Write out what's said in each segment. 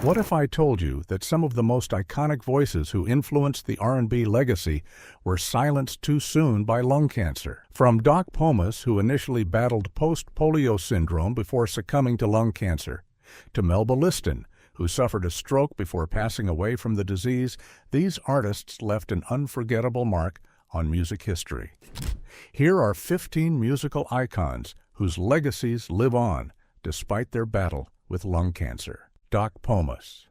What if I told you that some of the most iconic voices who influenced the R&B legacy were silenced too soon by lung cancer? From Doc Pomus, who initially battled post-polio syndrome before succumbing to lung cancer, to Melba Liston, who suffered a stroke before passing away from the disease, these artists left an unforgettable mark on music history. Here are 15 musical icons whose legacies live on despite their battle with lung cancer. Doc Pomus.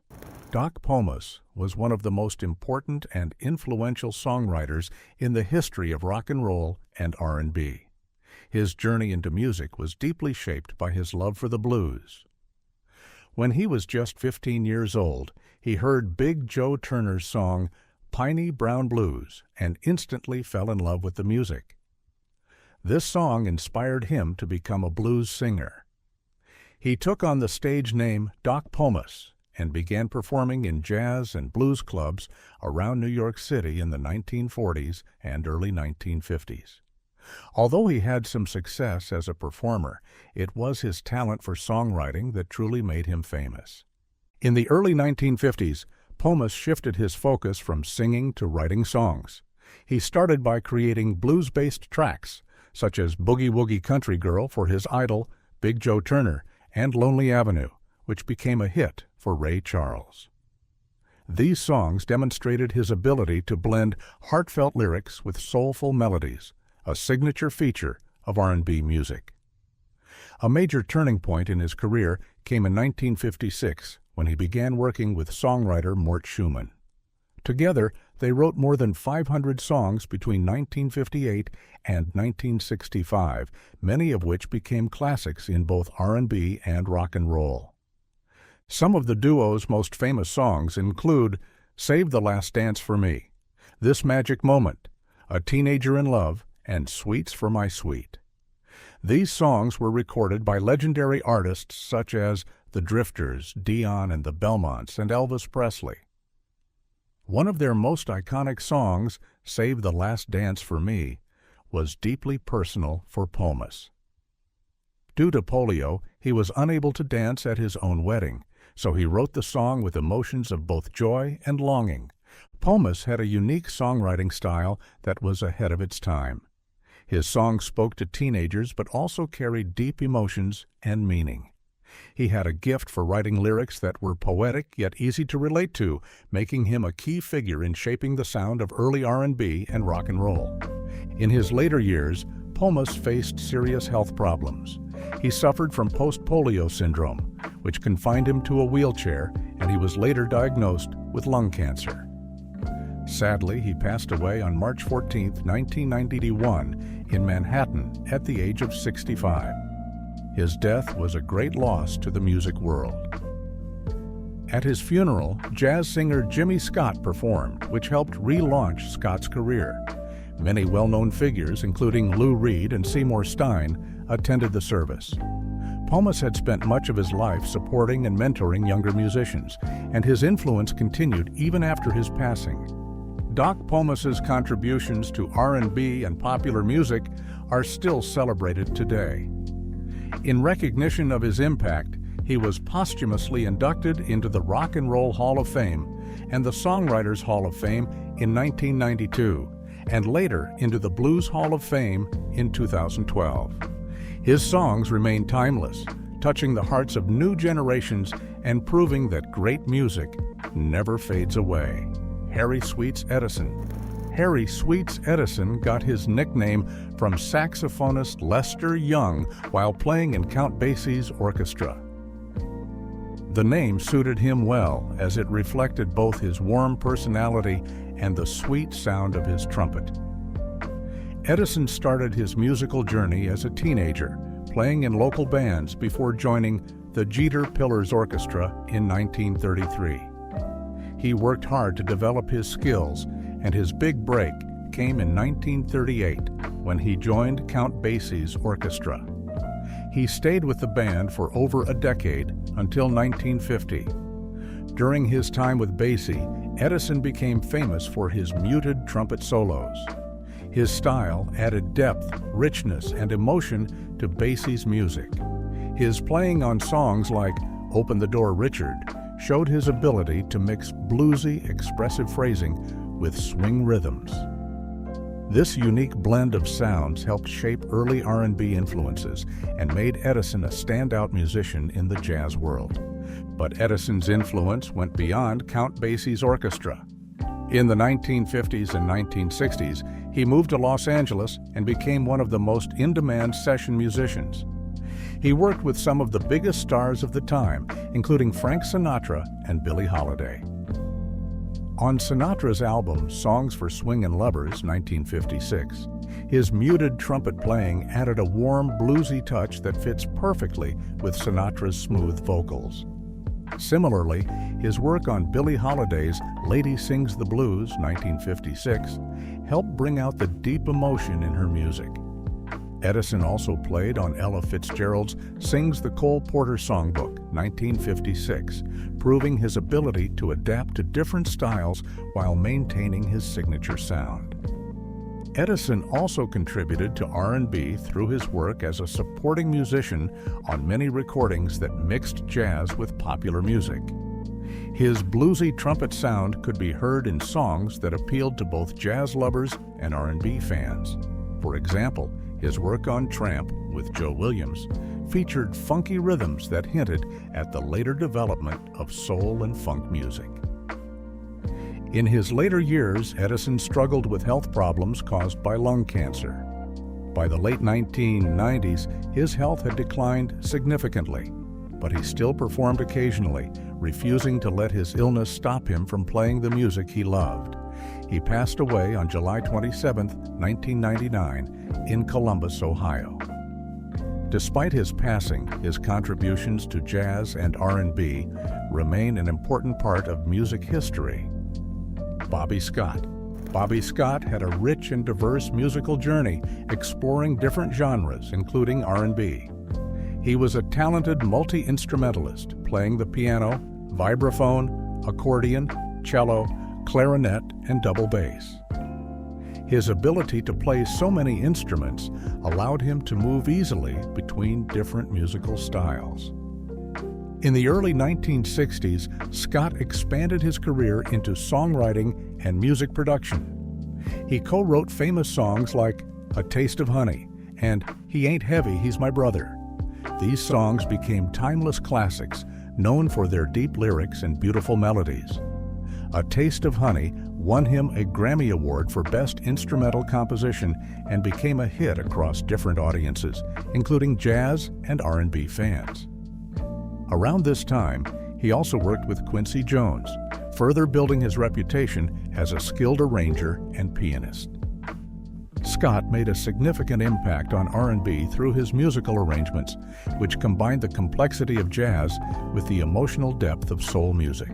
Doc Pomus was one of the most important and influential songwriters in the history of rock and roll and R&B. His journey into music was deeply shaped by his love for the blues. When he was just 15 years old, he heard Big Joe Turner's song Piney Brown Blues and instantly fell in love with the music. This song inspired him to become a blues singer. He took on the stage name Doc Pomus and began performing in jazz and blues clubs around New York City in the 1940s and early 1950s. Although he had some success as a performer, it was his talent for songwriting that truly made him famous. In the early 1950s, Pomus shifted his focus from singing to writing songs. He started by creating blues-based tracks, such as Boogie Woogie Country Girl for his idol, Big Joe Turner, and Lonely Avenue, which became a hit for Ray Charles. These songs demonstrated his ability to blend heartfelt lyrics with soulful melodies, a signature feature of R&B music. A major turning point in his career came in 1956 when he began working with songwriter Mort Schumann. Together, they wrote more than 500 songs between 1958 and 1965, many of which became classics in both R&B and rock and roll. Some of the duo's most famous songs include Save the Last Dance for Me, This Magic Moment, A Teenager in Love, and Sweets for My Sweet. These songs were recorded by legendary artists such as the Drifters, Dion and the Belmonts, and Elvis Presley. One of their most iconic songs, Save the Last Dance for Me, was deeply personal for Pomus. Due to polio, he was unable to dance at his own wedding, so he wrote the song with emotions of both joy and longing. Pomus had a unique songwriting style that was ahead of its time. His songs spoke to teenagers but also carried deep emotions and meaning. He had a gift for writing lyrics that were poetic yet easy to relate to, making him a key figure in shaping the sound of early R&B and rock and roll. In his later years, Pomus faced serious health problems. He suffered from post-polio syndrome, which confined him to a wheelchair, and he was later diagnosed with lung cancer. Sadly, he passed away on March 14, 1991, in Manhattan at the age of 65. His death was a great loss to the music world. At his funeral, jazz singer Jimmy Scott performed, which helped relaunch Scott's career. Many well-known figures, including Lou Reed and Seymour Stein, attended the service. Pomus had spent much of his life supporting and mentoring younger musicians, and his influence continued even after his passing. Doc Pomus's contributions to R&B and popular music are still celebrated today. In recognition of his impact, he was posthumously inducted into the Rock and Roll Hall of Fame and the Songwriters Hall of Fame in 1992, and later into the Blues Hall of Fame in 2012. His songs remain timeless, touching the hearts of new generations and proving that great music never fades away. Harry Sweets Edison. Harry Sweets Edison got his nickname from saxophonist Lester Young while playing in Count Basie's orchestra. The name suited him well, as it reflected both his warm personality and the sweet sound of his trumpet. Edison started his musical journey as a teenager, playing in local bands before joining the Jeter Pillars Orchestra in 1933. He worked hard to develop his skills, and his big break came in 1938 when he joined Count Basie's orchestra. He stayed with the band for over a decade until 1950. During his time with Basie, Edison became famous for his muted trumpet solos. His style added depth, richness, and emotion to Basie's music. His playing on songs like Open the Door, Richard, showed his ability to mix bluesy, expressive phrasing with swing rhythms. This unique blend of sounds helped shape early R&B influences and made Edison a standout musician in the jazz world. But Edison's influence went beyond Count Basie's orchestra. In the 1950s and 1960s, he moved to Los Angeles and became one of the most in-demand session musicians. He worked with some of the biggest stars of the time, including Frank Sinatra and Billie Holiday. On Sinatra's album Songs for Swingin' Lovers, 1956, his muted trumpet playing added a warm, bluesy touch that fits perfectly with Sinatra's smooth vocals. Similarly, his work on Billie Holiday's Lady Sings the Blues, 1956, helped bring out the deep emotion in her music. Edison also played on Ella Fitzgerald's Sings the Cole Porter Songbook, 1956, proving his ability to adapt to different styles while maintaining his signature sound. Edison also contributed to R&B through his work as a supporting musician on many recordings that mixed jazz with popular music. His bluesy trumpet sound could be heard in songs that appealed to both jazz lovers and R&B fans. For example, his work on Tramp with Joe Williams featured funky rhythms that hinted at the later development of soul and funk music. In his later years, Edison struggled with health problems caused by lung cancer. By the late 1990s, his health had declined significantly, but he still performed occasionally, refusing to let his illness stop him from playing the music he loved. He passed away on July 27, 1999, in Columbus, Ohio. Despite his passing, his contributions to jazz and R&B remain an important part of music history. Bobby Scott. Bobby Scott had a rich and diverse musical journey, exploring different genres, including R&B. He was a talented multi-instrumentalist, playing the piano, vibraphone, accordion, cello, clarinet, and double bass. His ability to play so many instruments allowed him to move easily between different musical styles. In the early 1960s, Scott expanded his career into songwriting and music production. He co-wrote famous songs like A Taste of Honey and He Ain't Heavy, He's My Brother. These songs became timeless classics, known for their deep lyrics and beautiful melodies. A Taste of Honey won him a Grammy Award for Best Instrumental Composition and became a hit across different audiences, including jazz and R&B fans. Around this time, he also worked with Quincy Jones, further building his reputation as a skilled arranger and pianist. Scott made a significant impact on R&B through his musical arrangements, which combined the complexity of jazz with the emotional depth of soul music.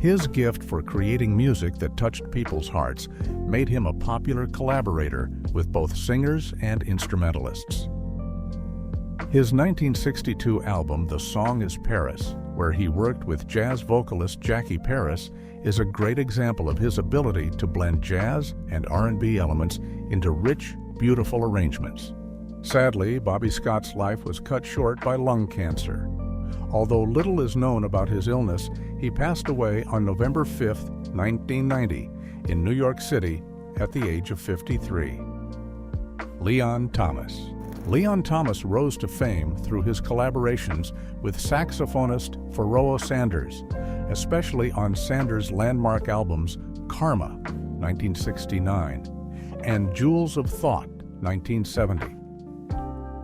His gift for creating music that touched people's hearts made him a popular collaborator with both singers and instrumentalists. His 1962 album, The Song is Paris, where he worked with jazz vocalist Jackie Paris, is a great example of his ability to blend jazz and R&B elements into rich, beautiful arrangements. Sadly, Bobby Scott's life was cut short by lung cancer. Although little is known about his illness, he passed away on November 5, 1990, in New York City at the age of 53. Leon Thomas. Leon Thomas rose to fame through his collaborations with saxophonist Pharoah Sanders, especially on Sanders' landmark albums Karma, 1969, and Jewels of Thought, 1970.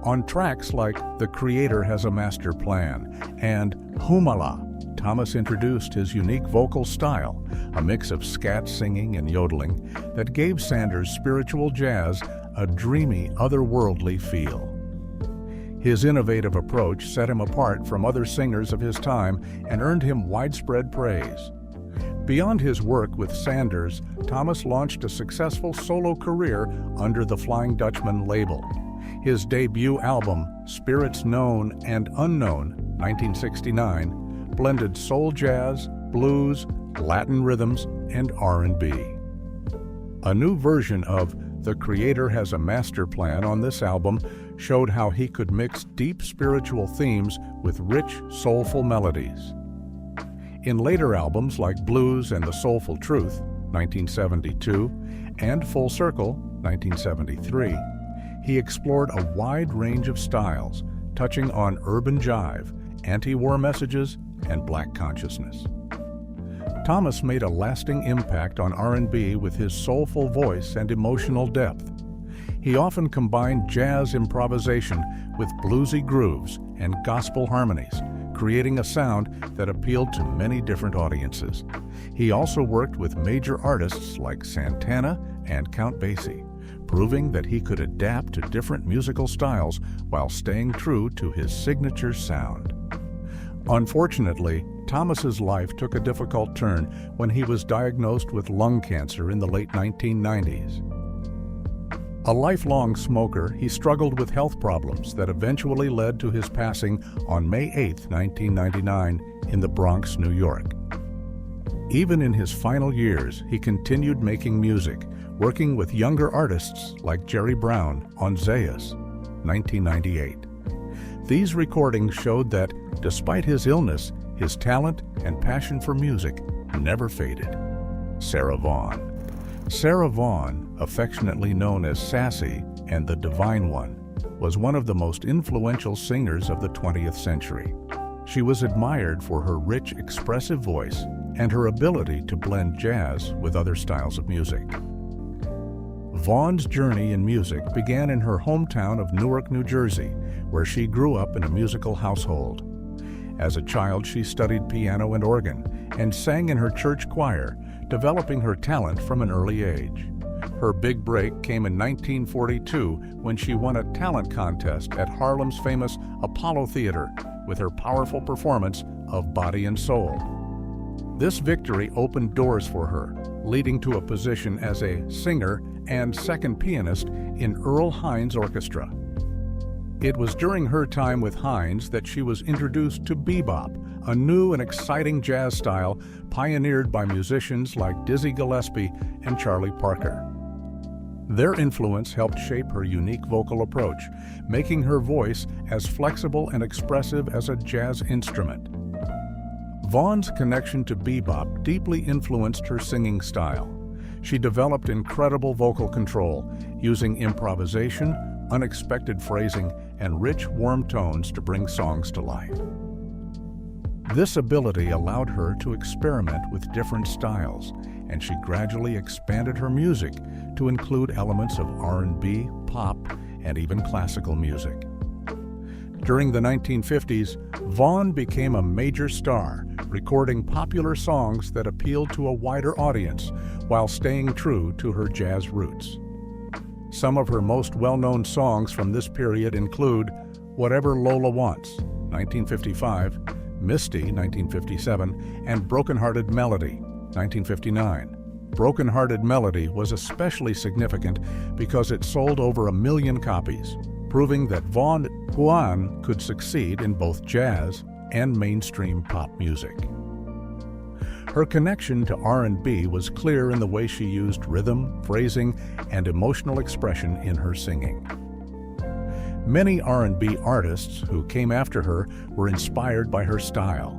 On tracks like The Creator Has a Master Plan and Humala, Thomas introduced his unique vocal style, a mix of scat singing and yodeling that gave Sanders' spiritual jazz a dreamy, otherworldly feel. His innovative approach set him apart from other singers of his time and earned him widespread praise. Beyond his work with Sanders, Thomas launched a successful solo career under the Flying Dutchman label. His debut album, Spirits Known and Unknown, 1969, blended soul jazz, blues, Latin rhythms, and R&B. A new version of The Creator Has a Master Plan on this album showed how he could mix deep spiritual themes with rich, soulful melodies. In later albums like Blues and the Soulful Truth, 1972, and Full Circle, 1973, he explored a wide range of styles, touching on urban jive, anti-war messages, and black consciousness. Pomus made a lasting impact on R&B with his soulful voice and emotional depth. He often combined jazz improvisation with bluesy grooves and gospel harmonies, creating a sound that appealed to many different audiences. He also worked with major artists like Santana and Count Basie, proving that he could adapt to different musical styles while staying true to his signature sound. Unfortunately, Pomus's life took a difficult turn when he was diagnosed with lung cancer in the late 1990s. A lifelong smoker, he struggled with health problems that eventually led to his passing on May 8, 1999, in the Bronx, New York. Even in his final years, he continued making music, working with younger artists like Jerry Brown on Zayas, 1998. These recordings showed that, despite his illness, his talent and passion for music never faded. Sarah Vaughan. Sarah Vaughan, affectionately known as Sassy and the Divine One, was one of the most influential singers of the 20th century. She was admired for her rich, expressive voice and her ability to blend jazz with other styles of music. Vaughan's journey in music began in her hometown of Newark, New Jersey, where she grew up in a musical household. As a child, she studied piano and organ and sang in her church choir, developing her talent from an early age. Her big break came in 1942 when she won a talent contest at Harlem's famous Apollo Theater with her powerful performance of Body and Soul. This victory opened doors for her, leading to a position as a singer and second pianist in Earl Hines' orchestra. It was during her time with Hines that she was introduced to bebop, a new and exciting jazz style pioneered by musicians like Dizzy Gillespie and Charlie Parker. Their influence helped shape her unique vocal approach, making her voice as flexible and expressive as a jazz instrument. Vaughan's connection to bebop deeply influenced her singing style. She developed incredible vocal control, using improvisation, unexpected phrasing, and rich, warm tones to bring songs to life. This ability allowed her to experiment with different styles, and she gradually expanded her music to include elements of R&B, pop, and even classical music. During the 1950s, Vaughan became a major star, recording popular songs that appealed to a wider audience while staying true to her jazz roots. Some of her most well-known songs from this period include Whatever Lola Wants, 1955, Misty, 1957, and Broken-Hearted Melody, 1959. Broken-Hearted Melody was especially significant because it sold over 1 million copies, proving that Vaughan could succeed in both jazz and mainstream pop music. Her connection to R&B was clear in the way she used rhythm, phrasing, and emotional expression in her singing. Many R&B artists who came after her were inspired by her style.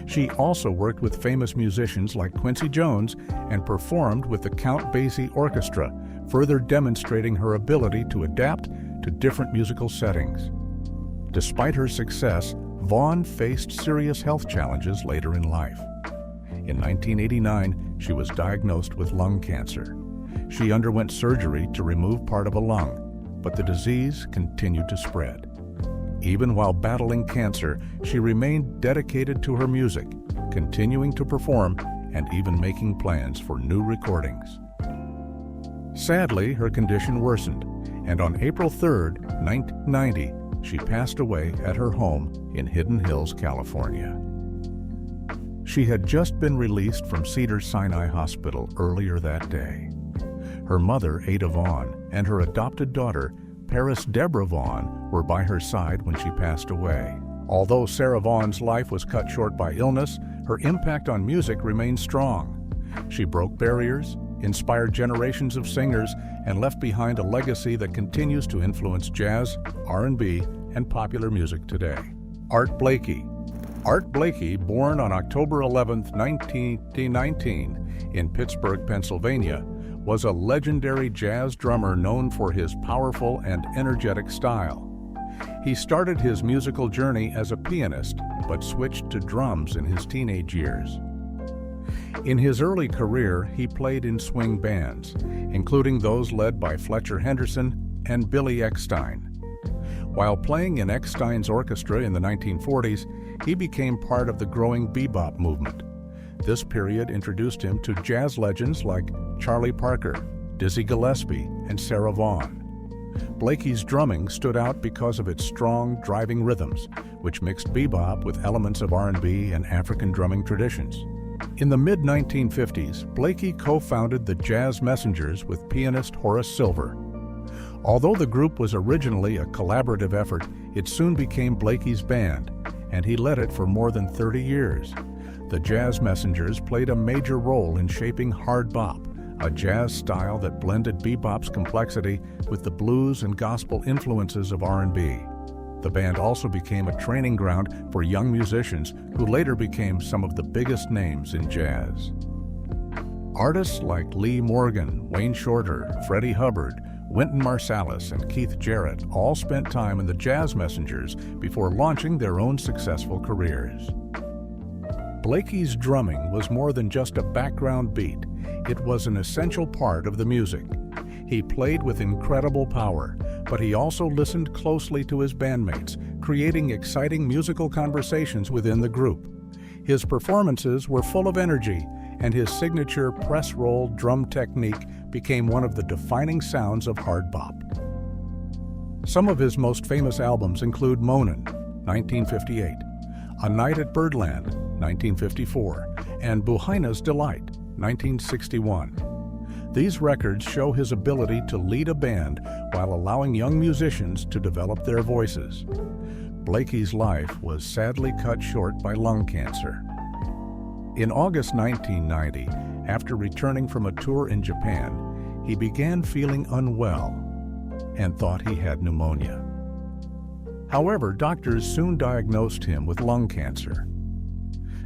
She also worked with famous musicians like Quincy Jones and performed with the Count Basie Orchestra, further demonstrating her ability to adapt to different musical settings. Despite her success, Vaughan faced serious health challenges later in life. In 1989, she was diagnosed with lung cancer. She underwent surgery to remove part of a lung, but the disease continued to spread. Even while battling cancer, she remained dedicated to her music, continuing to perform and even making plans for new recordings. Sadly, her condition worsened, and on April 3, 1990, she passed away at her home in Hidden Hills, California. She had just been released from Cedars-Sinai Hospital earlier that day. Her mother, Ada Vaughan, and her adopted daughter, Paris Deborah Vaughan, were by her side when she passed away. Although Sarah Vaughan's life was cut short by illness, her impact on music remained strong. She broke barriers, inspired generations of singers, and left behind a legacy that continues to influence jazz, R&B, and popular music today. Art Blakey. Art Blakey, born on October 11, 1919, in Pittsburgh, Pennsylvania, was a legendary jazz drummer known for his powerful and energetic style. He started his musical journey as a pianist, but switched to drums in his teenage years. In his early career, he played in swing bands, including those led by Fletcher Henderson and Billy Eckstine. While playing in Eckstine's orchestra in the 1940s, he became part of the growing bebop movement. This period introduced him to jazz legends like Charlie Parker, Dizzy Gillespie, and Sarah Vaughan. Blakey's drumming stood out because of its strong, driving rhythms, which mixed bebop with elements of R&B and African drumming traditions. In the mid-1950s, Blakey co-founded the Jazz Messengers with pianist Horace Silver. Although the group was originally a collaborative effort, it soon became Blakey's band, and he led it for more than 30 years. The Jazz Messengers played a major role in shaping hard bop, a jazz style that blended bebop's complexity with the blues and gospel influences of R&B. The band also became a training ground for young musicians who later became some of the biggest names in jazz. Artists like Lee Morgan, Wayne Shorter, Freddie Hubbard, Wynton Marsalis, and Keith Jarrett all spent time in the Jazz Messengers before launching their own successful careers. Blakey's drumming was more than just a background beat. It was an essential part of the music. He played with incredible power, but he also listened closely to his bandmates, creating exciting musical conversations within the group. His performances were full of energy, and his signature press-roll drum technique became one of the defining sounds of hard bop. Some of his most famous albums include Monin, 1958, A Night at Birdland, 1954, and Buhaina's Delight, 1961. These records show his ability to lead a band while allowing young musicians to develop their voices. Blakey's life was sadly cut short by lung cancer. In August 1990, after returning from a tour in Japan, he began feeling unwell and thought he had pneumonia. However, doctors soon diagnosed him with lung cancer.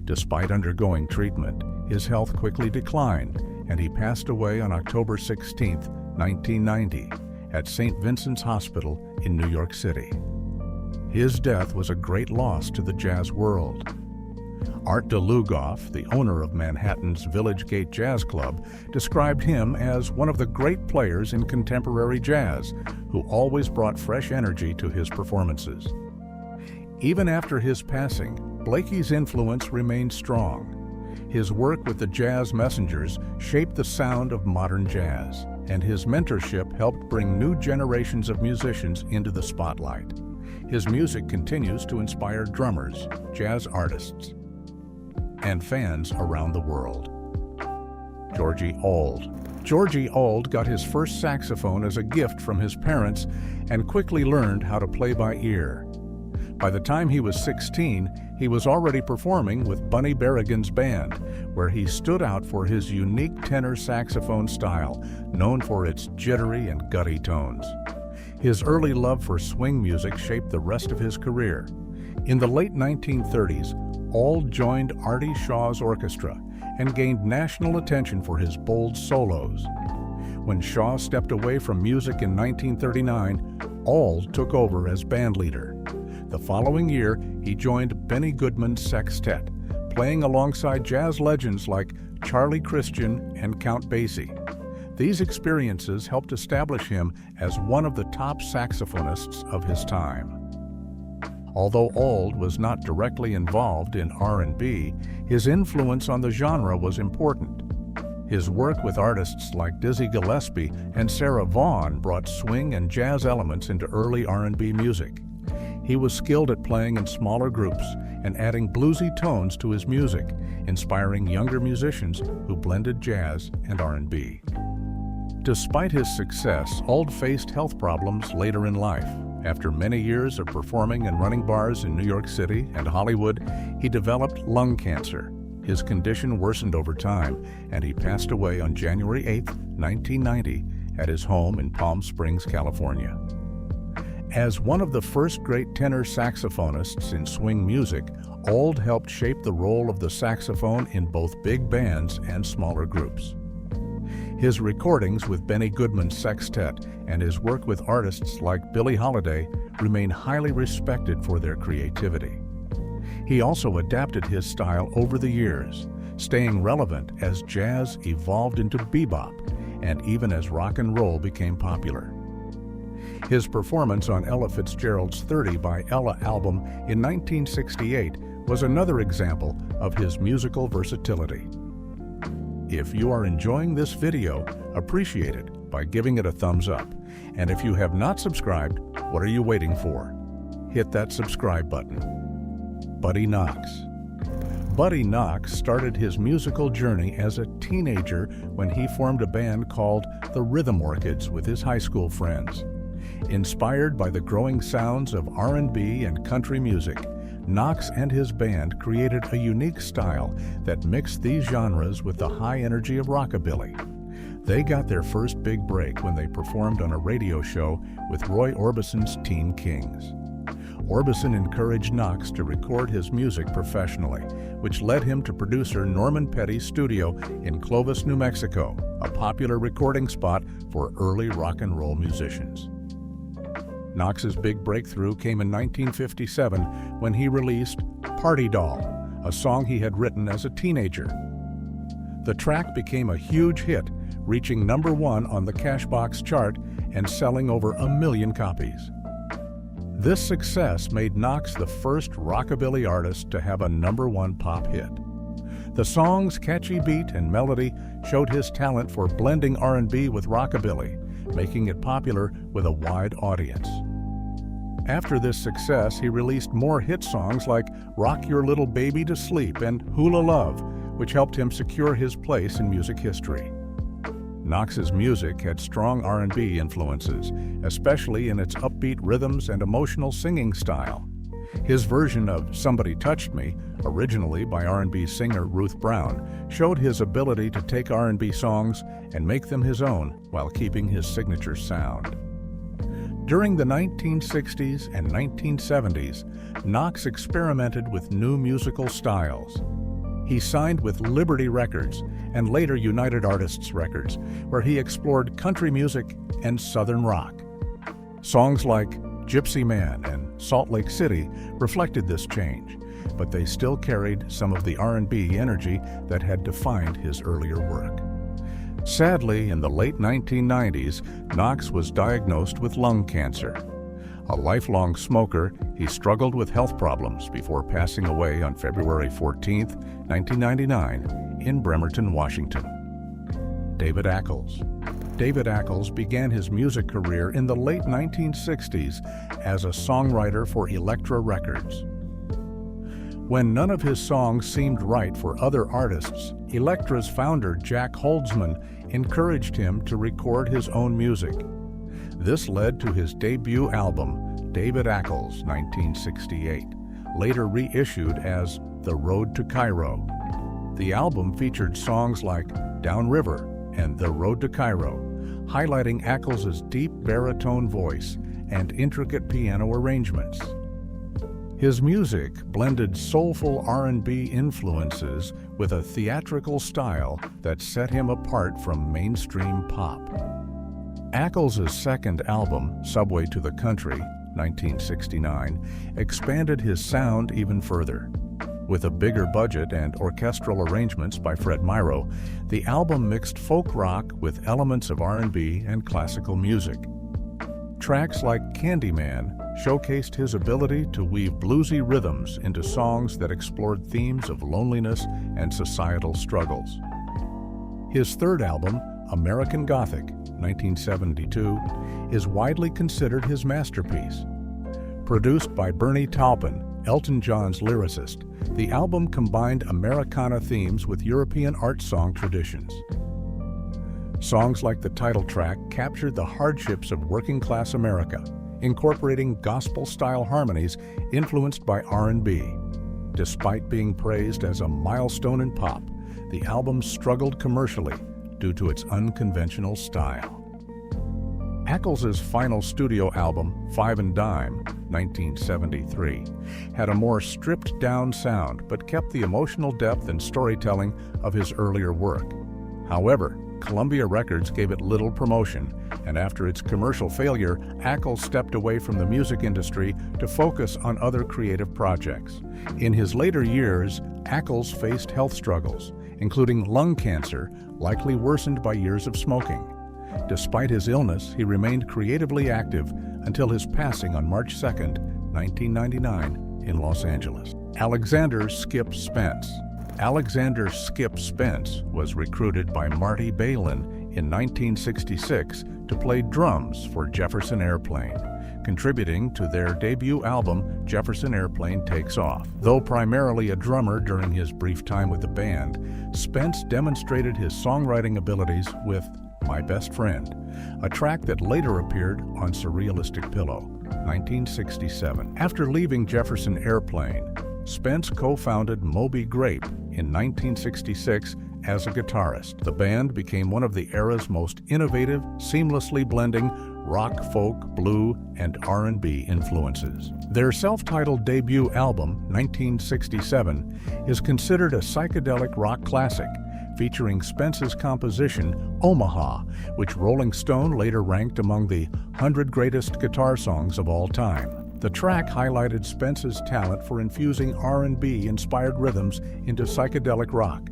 Despite undergoing treatment, his health quickly declined, and he passed away on October 16, 1990, at St. Vincent's Hospital in New York City. His death was a great loss to the jazz world. Art DeLugoff, the owner of Manhattan's Village Gate Jazz Club, described him as one of the great players in contemporary jazz, who always brought fresh energy to his performances. Even after his passing, Blakey's influence remained strong. His work with the Jazz Messengers shaped the sound of modern jazz, and his mentorship helped bring new generations of musicians into the spotlight. His music continues to inspire drummers, jazz artists, and fans around the world. Georgie Auld. Georgie Auld got his first saxophone as a gift from his parents and quickly learned how to play by ear. By the time he was 16, he was already performing with Bunny Berrigan's band, where he stood out for his unique tenor saxophone style, known for its jittery and gutty tones. His early love for swing music shaped the rest of his career. In the late 1930s, Auld joined Artie Shaw's orchestra and gained national attention for his bold solos. When Shaw stepped away from music in 1939, Auld took over as bandleader. The following year, he joined Benny Goodman's sextet, playing alongside jazz legends like Charlie Christian and Count Basie. These experiences helped establish him as one of the top saxophonists of his time. Although Auld was not directly involved in R&B, his influence on the genre was important. His work with artists like Dizzy Gillespie and Sarah Vaughan brought swing and jazz elements into early R&B music. He was skilled at playing in smaller groups and adding bluesy tones to his music, inspiring younger musicians who blended jazz and R&B. Despite his success, Auld faced health problems later in life. After many years of performing and running bars in New York City and Hollywood, he developed lung cancer. His condition worsened over time, and he passed away on January 8, 1990, at his home in Palm Springs, California. As one of the first great tenor saxophonists in swing music, Auld helped shape the role of the saxophone in both big bands and smaller groups. His recordings with Benny Goodman's sextet and his work with artists like Billie Holiday remain highly respected for their creativity. He also adapted his style over the years, staying relevant as jazz evolved into bebop and even as rock and roll became popular. His performance on Ella Fitzgerald's 30 by Ella album in 1968 was another example of his musical versatility. If you are enjoying this video, appreciate it by giving it a thumbs up. And if you have not subscribed, what are you waiting for? Hit that subscribe button. Buddy Knox. Buddy Knox started his musical journey as a teenager when he formed a band called the Rhythm Orchids with his high school friends. Inspired by the growing sounds of R&B and country music, Knox and his band created a unique style that mixed these genres with the high energy of rockabilly. They got their first big break when they performed on a radio show with Roy Orbison's Teen Kings. Orbison encouraged Knox to record his music professionally, which led him to producer Norman Petty's studio in Clovis, New Mexico, a popular recording spot for early rock and roll musicians. Knox's big breakthrough came in 1957 when he released Party Doll, a song he had written as a teenager. The track became a huge hit, reaching #1 on the Cashbox chart and selling over 1 million copies. This success made Knox the first rockabilly artist to have a #1 pop hit. The song's catchy beat and melody showed his talent for blending R&B with rockabilly, making it popular with a wide audience. After this success, he released more hit songs like Rock Your Little Baby to Sleep and Hula Love, which helped him secure his place in music history. Knox's music had strong R&B influences, especially in its upbeat rhythms and emotional singing style. His version of Somebody Touched Me, originally by R&B singer Ruth Brown, showed his ability to take R&B songs and make them his own while keeping his signature sound. During the 1960s and 1970s, Knox experimented with new musical styles. He signed with Liberty Records and later United Artists Records, where he explored country music and Southern rock. Songs like Gypsy Man and Salt Lake City reflected this change, but they still carried some of the R&B energy that had defined his earlier work. Sadly, in the late 1990s, Knox was diagnosed with lung cancer. A lifelong smoker, he struggled with health problems before passing away on February 14, 1999, in Bremerton, Washington. David Ackles. David Ackles began his music career in the late 1960s as a songwriter for Elektra Records. When none of his songs seemed right for other artists, Elektra's founder Jack Holzman encouraged him to record his own music. This led to his debut album, David Ackles, 1968, later reissued as The Road to Cairo. The album featured songs like Downriver and The Road to Cairo, highlighting Ackles' deep baritone voice and intricate piano arrangements. His music blended soulful R&B influences with a theatrical style that set him apart from mainstream pop. Ackles' second album, Subway to the Country, 1969, expanded his sound even further. With a bigger budget and orchestral arrangements by Fred Myrow, the album mixed folk rock with elements of R&B and classical music. Tracks like Candyman showcased his ability to weave bluesy rhythms into songs that explored themes of loneliness and societal struggles. His third album, American Gothic, 1972, is widely considered his masterpiece. Produced by Bernie Taupin, Elton John's lyricist, the album combined Americana themes with European art song traditions. Songs like the title track captured the hardships of working-class America, incorporating gospel-style harmonies influenced by R&B. Despite being praised as a milestone in pop, the album struggled commercially due to its unconventional style. Ackles' final studio album, Five and Dime, 1973, had a more stripped-down sound but kept the emotional depth and storytelling of his earlier work. However, Columbia Records gave it little promotion, and after its commercial failure, Ackles stepped away from the music industry to focus on other creative projects. In his later years, Ackles faced health struggles, including lung cancer, likely worsened by years of smoking. Despite his illness, he remained creatively active until his passing on March 2, 1999, in Los Angeles. Alexander "Skip" Spence. Alexander "Skip" Spence was recruited by Marty Balin in 1966 to play drums for Jefferson Airplane, contributing to their debut album, Jefferson Airplane Takes Off. Though primarily a drummer during his brief time with the band, Spence demonstrated his songwriting abilities with My Best Friend, a track that later appeared on Surrealistic Pillow, 1967. After leaving Jefferson Airplane, Spence co-founded Moby Grape in 1966 as a guitarist. The band became one of the era's most innovative, seamlessly blending rock, folk, blue, and R&B influences. Their self-titled debut album, 1967, is considered a psychedelic rock classic, featuring Spence's composition, Omaha, which Rolling Stone later ranked among the 100 greatest guitar songs of all time. The track highlighted Spence's talent for infusing R&B-inspired rhythms into psychedelic rock.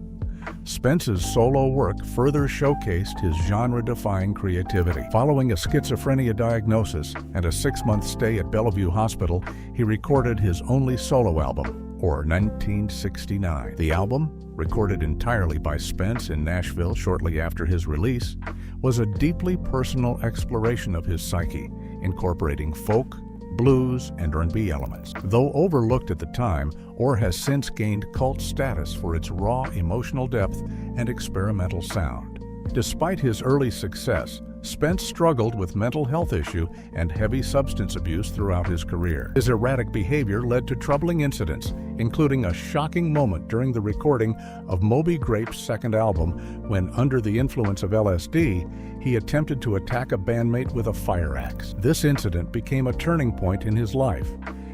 Spence's solo work further showcased his genre-defying creativity. Following a schizophrenia diagnosis and a 6-month stay at Bellevue Hospital, he recorded his only solo album, or 1969. The album, recorded entirely by Spence in Nashville shortly after his release, was a deeply personal exploration of his psyche, incorporating folk, blues, and R&B elements. Though overlooked at the time, Or has since gained cult status for its raw emotional depth and experimental sound. Despite his early success, Spence struggled with mental health issue and heavy substance abuse throughout his career. His erratic behavior led to troubling incidents, including a shocking moment during the recording of Moby Grape's second album when, under the influence of LSD, he attempted to attack a bandmate with a fire axe. This incident became a turning point in his life.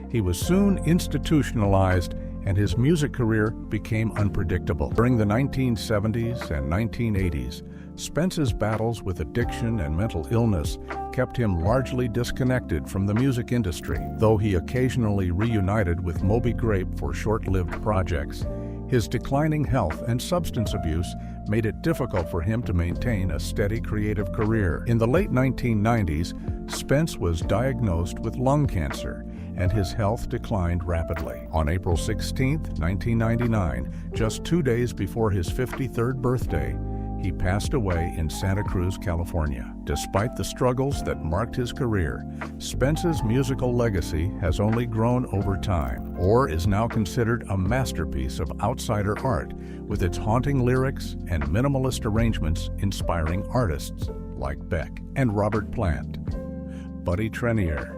He was soon institutionalized, and his music career became unpredictable. During the 1970s and 1980s, Spence's battles with addiction and mental illness kept him largely disconnected from the music industry. Though he occasionally reunited with Moby Grape for short-lived projects, his declining health and substance abuse made it difficult for him to maintain a steady creative career. In the late 1990s, Spence was diagnosed with lung cancer, and his health declined rapidly. On April 16, 1999, just 2 days before his 53rd birthday, he passed away in Santa Cruz, California. Despite the struggles that marked his career, Spence's musical legacy has only grown over time. Or is now considered a masterpiece of outsider art, with its haunting lyrics and minimalist arrangements inspiring artists like Beck and Robert Plant. Buddy Trenier.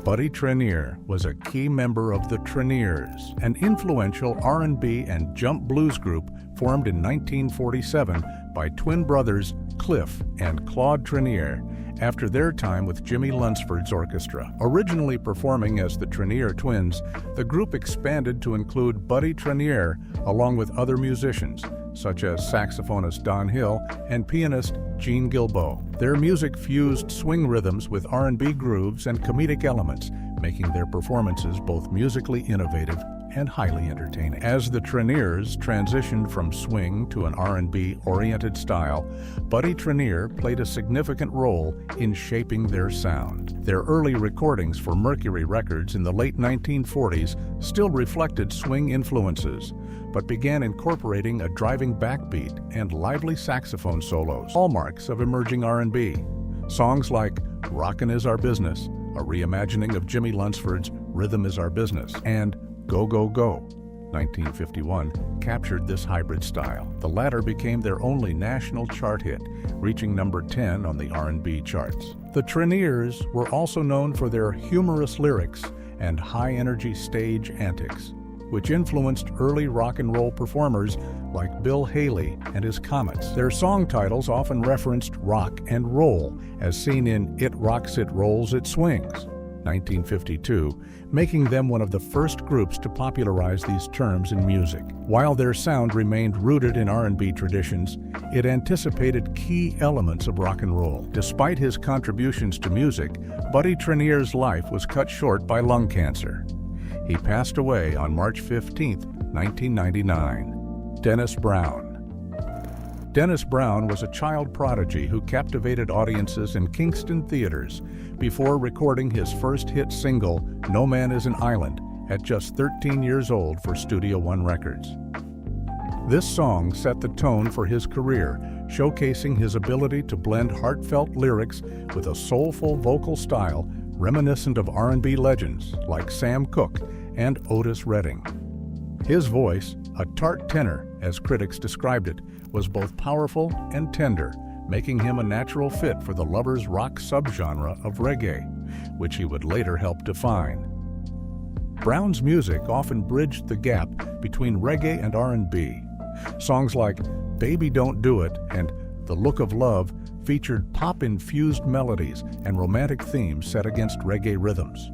Buddy Trenier was a key member of the Treniers, an influential R&B and jump blues group formed in 1947 by twin brothers Cliff and Claude Trenier after their time with Jimmy Lunsford's orchestra. Originally performing as the Trenier Twins, the group expanded to include Buddy Trenier along with other musicians, such as saxophonist Don Hill and pianist Gene Guilbeau. Their music fused swing rhythms with R&B grooves and comedic elements, making their performances both musically innovative and highly entertaining. As the Treniers transitioned from swing to an R&B-oriented style, Buddy Trenier played a significant role in shaping their sound. Their early recordings for Mercury Records in the late 1940s still reflected swing influences, but began incorporating a driving backbeat and lively saxophone solos, hallmarks of emerging R&B. Songs like Rockin' Is Our Business, a reimagining of Jimmy Lunsford's Rhythm Is Our Business, and Go, Go, Go, 1951, captured this hybrid style. The latter became their only national chart hit, reaching number 10 on the R&B charts. The Treniers were also known for their humorous lyrics and high-energy stage antics, which influenced early rock and roll performers like Bill Haley and his Comets. Their song titles often referenced rock and roll, as seen in It Rocks, It Rolls, It Swings, 1952, making them one of the first groups to popularize these terms in music. While their sound remained rooted in R&B traditions, it anticipated key elements of rock and roll. Despite his contributions to music, Buddy Trenier's life was cut short by lung cancer. He passed away on March 15, 1999. Dennis Brown. Dennis Brown was a child prodigy who captivated audiences in Kingston theaters before recording his first hit single, No Man is an Island, at just 13 years old for Studio One Records. This song set the tone for his career, showcasing his ability to blend heartfelt lyrics with a soulful vocal style reminiscent of R&B legends like Sam Cooke and Otis Redding. His voice, a tart tenor as critics described it, was both powerful and tender, making him a natural fit for the lovers' rock subgenre of reggae, which he would later help define. Brown's music often bridged the gap between reggae and R&B. Songs like Baby Don't Do It and The Look of Love featured pop-infused melodies and romantic themes set against reggae rhythms.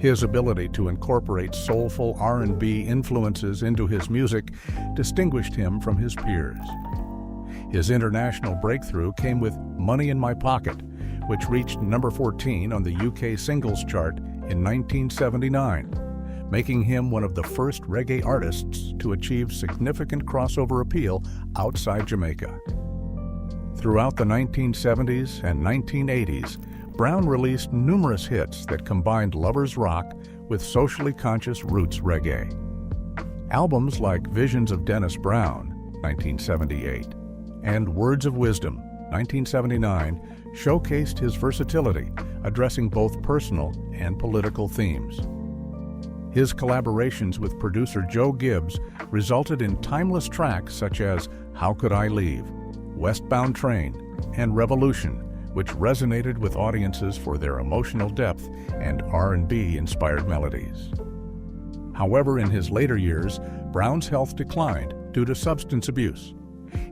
His ability to incorporate soulful R&B influences into his music distinguished him from his peers. His international breakthrough came with Money in My Pocket, which reached number 14 on the UK singles chart in 1979, making him one of the first reggae artists to achieve significant crossover appeal outside Jamaica. Throughout the 1970s and 1980s, Brown released numerous hits that combined lovers rock with socially conscious roots reggae. Albums like Visions of Dennis Brown, 1978, and Words of Wisdom, 1979, showcased his versatility, addressing both personal and political themes. His collaborations with producer Joe Gibbs resulted in timeless tracks such as How Could I Leave, Westbound Train, and Revolution, which resonated with audiences for their emotional depth and R&B-inspired melodies. However, in his later years, Brown's health declined due to substance abuse.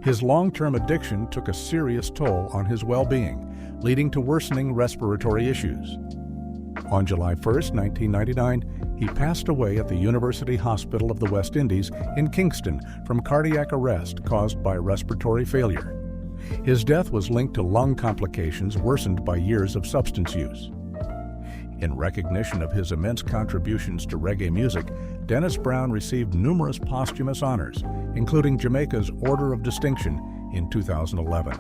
His long-term addiction took a serious toll on his well-being, leading to worsening respiratory issues. On July 1, 1999, he passed away at the University Hospital of the West Indies in Kingston from cardiac arrest caused by respiratory failure. His death was linked to lung complications worsened by years of substance use. In recognition of his immense contributions to reggae music, Dennis Brown received numerous posthumous honors, including Jamaica's Order of Distinction in 2011.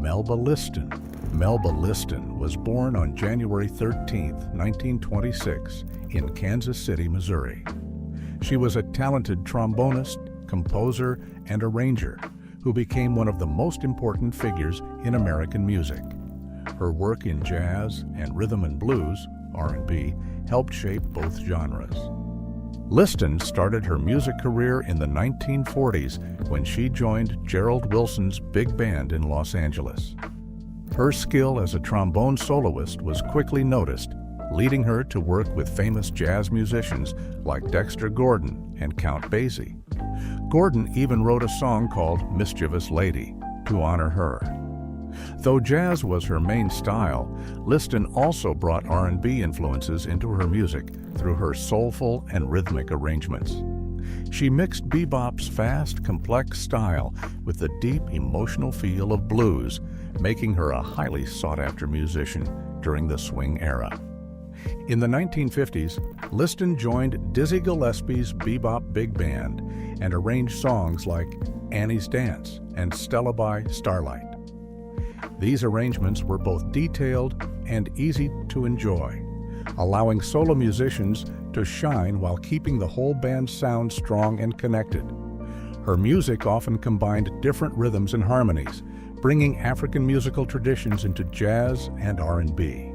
Melba Liston. Melba Liston was born on January 13, 1926, in Kansas City, Missouri. She was a talented trombonist, composer, and arranger who became one of the most important figures in American music. Her work in jazz and rhythm and blues, R&B, helped shape both genres. Liston started her music career in the 1940s when she joined Gerald Wilson's big band in Los Angeles. Her skill as a trombone soloist was quickly noticed, leading her to work with famous jazz musicians like Dexter Gordon and Count Basie. Gordon even wrote a song called Mischievous Lady to honor her. Though jazz was her main style, Liston also brought R&B influences into her music through her soulful and rhythmic arrangements. She mixed bebop's fast, complex style with the deep, emotional feel of blues, making her a highly sought-after musician during the swing era. In the 1950s, Liston joined Dizzy Gillespie's bebop big band and arranged songs like Annie's Dance and Stella by Starlight. These arrangements were both detailed and easy to enjoy, allowing solo musicians to shine while keeping the whole band's sound strong and connected. Her music often combined different rhythms and harmonies, bringing African musical traditions into jazz and R&B.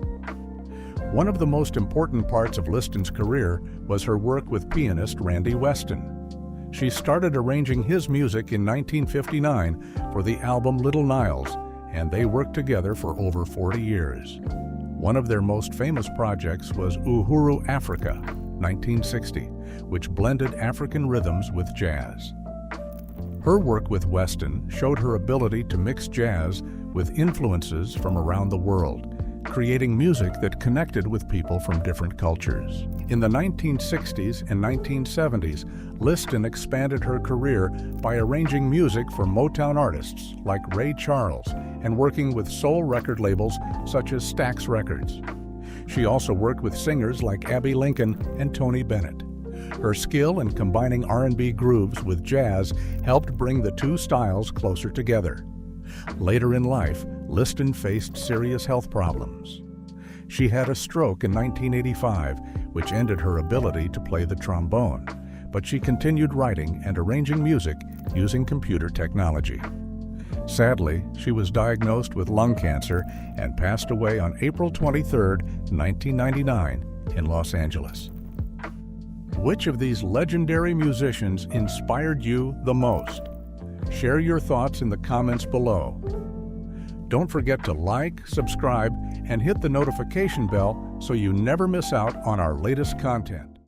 One of the most important parts of Liston's career was her work with pianist Randy Weston. She started arranging his music in 1959 for the album Little Niles, and they worked together for over 40 years. One of their most famous projects was Uhuru Africa, 1960, which blended African rhythms with jazz. Her work with Weston showed her ability to mix jazz with influences from around the world, creating music that connected with people from different cultures. In the 1960s and 1970s, Liston expanded her career by arranging music for Motown artists like Ray Charles and working with soul record labels such as Stax Records. She also worked with singers like Abbey Lincoln and Tony Bennett. Her skill in combining R&B grooves with jazz helped bring the two styles closer together. Later in life, Liston faced serious health problems. She had a stroke in 1985, which ended her ability to play the trombone, but she continued writing and arranging music using computer technology. Sadly, she was diagnosed with lung cancer and passed away on April 23, 1999, in Los Angeles. Which of these legendary musicians inspired you the most? Share your thoughts in the comments below. Don't forget to like, subscribe, and hit the notification bell so you never miss out on our latest content.